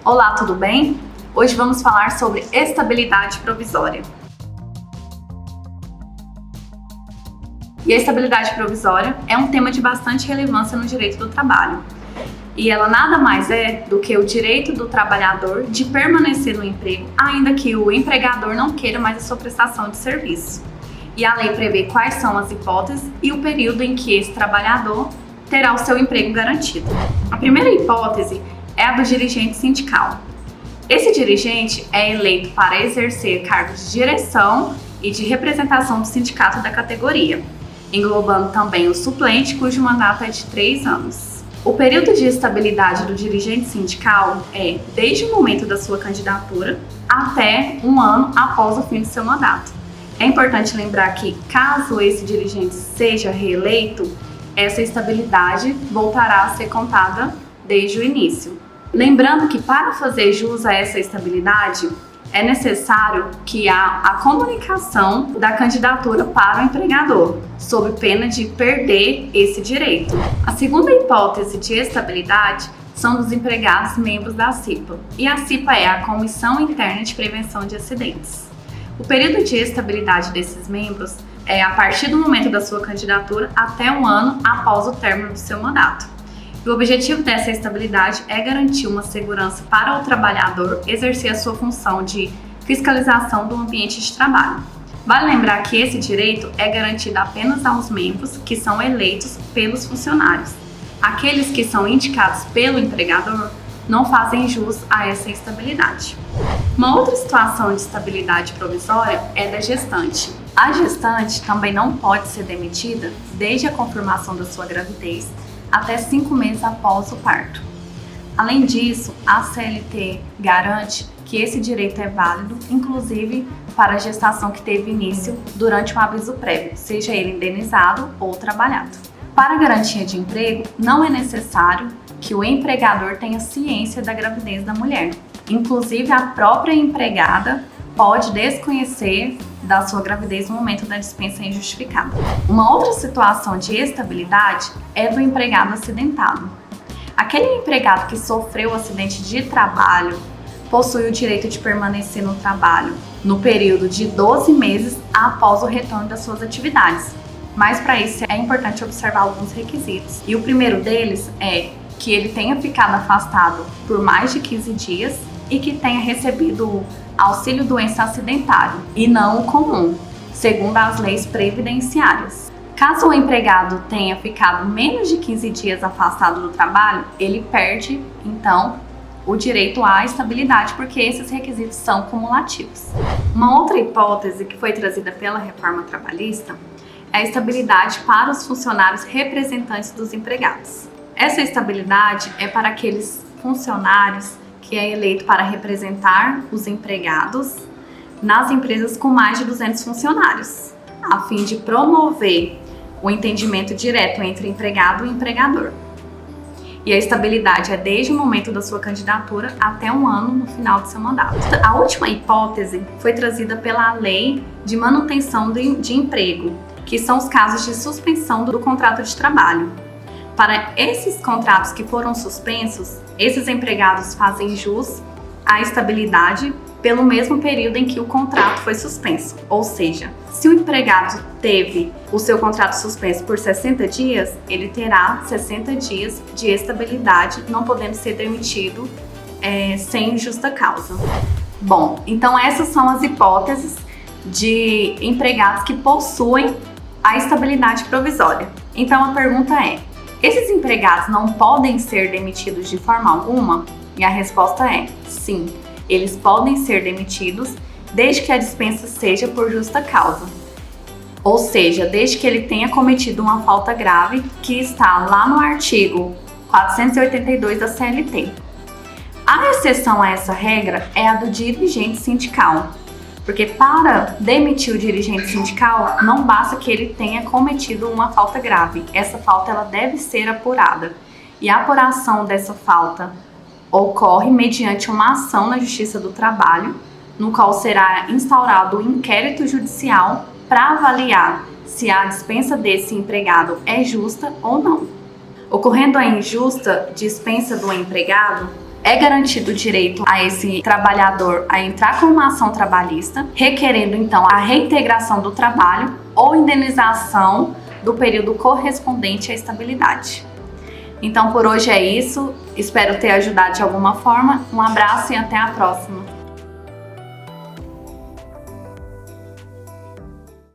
Olá, tudo bem? Hoje vamos falar sobre estabilidade provisória. E a estabilidade provisória é um tema de bastante relevância no direito do trabalho. E ela nada mais é do que o direito do trabalhador de permanecer no emprego, ainda que o empregador não queira mais a sua prestação de serviço. E a lei prevê quais são as hipóteses e o período em que esse trabalhador terá o seu emprego garantido. A primeira hipótese é a do dirigente sindical. Esse dirigente é eleito para exercer cargos de direção e de representação do sindicato da categoria, englobando também o suplente, cujo mandato é de 3 anos. O período de estabilidade do dirigente sindical é desde o momento da sua candidatura até 1 ano após o fim de seu mandato. É importante lembrar que, caso esse dirigente seja reeleito, essa estabilidade voltará a ser contada desde o início. Lembrando que, para fazer jus a essa estabilidade, é necessário que há a comunicação da candidatura para o empregador, sob pena de perder esse direito. A segunda hipótese de estabilidade são dos empregados membros da CIPA, e a CIPA é a Comissão Interna de Prevenção de Acidentes. O período de estabilidade desses membros é a partir do momento da sua candidatura até 1 ano após o término do seu mandato. O objetivo dessa estabilidade é garantir uma segurança para o trabalhador exercer a sua função de fiscalização do ambiente de trabalho. Vale lembrar que esse direito é garantido apenas aos membros que são eleitos pelos funcionários. Aqueles que são indicados pelo empregador não fazem jus a essa estabilidade. Uma outra situação de estabilidade provisória é da gestante. A gestante também não pode ser demitida desde a confirmação da sua gravidez até 5 meses após o parto. Além disso, a CLT garante que esse direito é válido, inclusive para a gestação que teve início durante um aviso prévio, seja ele indenizado ou trabalhado. Para a garantia de emprego, não é necessário que o empregador tenha ciência da gravidez da mulher. Inclusive, a própria empregada pode desconhecer da sua gravidez no momento da dispensa injustificada. Uma outra situação de estabilidade é do empregado acidentado. Aquele empregado que sofreu acidente de trabalho possui o direito de permanecer no trabalho no período de 12 meses após o retorno das suas atividades. Mas para isso é importante observar alguns requisitos. E o primeiro deles é que ele tenha ficado afastado por mais de 15 dias e que tenha recebido auxílio doença acidentário e não o comum, segundo as leis previdenciárias. Caso o empregado tenha ficado menos de 15 dias afastado do trabalho, ele perde, então, o direito à estabilidade, porque esses requisitos são cumulativos. Uma outra hipótese que foi trazida pela reforma trabalhista é a estabilidade para os funcionários representantes dos empregados. Essa estabilidade é para aqueles funcionários que é eleito para representar os empregados nas empresas com mais de 200 funcionários, a fim de promover o entendimento direto entre empregado e empregador. E a estabilidade é desde o momento da sua candidatura até 1 ano no final do seu mandato. A última hipótese foi trazida pela Lei de Manutenção de Emprego, que são os casos de suspensão do contrato de trabalho. Para esses contratos que foram suspensos, esses empregados fazem jus à estabilidade pelo mesmo período em que o contrato foi suspenso. Ou seja, se o empregado teve o seu contrato suspenso por 60 dias, ele terá 60 dias de estabilidade, não podendo ser demitido sem justa causa. Bom, então essas são as hipóteses de empregados que possuem a estabilidade provisória. Então a pergunta é: esses empregados não podem ser demitidos de forma alguma? E a resposta é sim, eles podem ser demitidos desde que a dispensa seja por justa causa. Ou seja, desde que ele tenha cometido uma falta grave que está lá no artigo 482 da CLT. A exceção a essa regra é a do dirigente sindical, porque para demitir o dirigente sindical, não basta que ele tenha cometido uma falta grave. Essa falta ela deve ser apurada. E a apuração dessa falta ocorre mediante uma ação na Justiça do Trabalho, no qual será instaurado um inquérito judicial para avaliar se a dispensa desse empregado é justa ou não. Ocorrendo a injusta dispensa do empregado, é garantido o direito a esse trabalhador a entrar com uma ação trabalhista, requerendo então a reintegração do trabalho ou indenização do período correspondente à estabilidade. Então por hoje é isso, espero ter ajudado de alguma forma. Um abraço e até a próxima!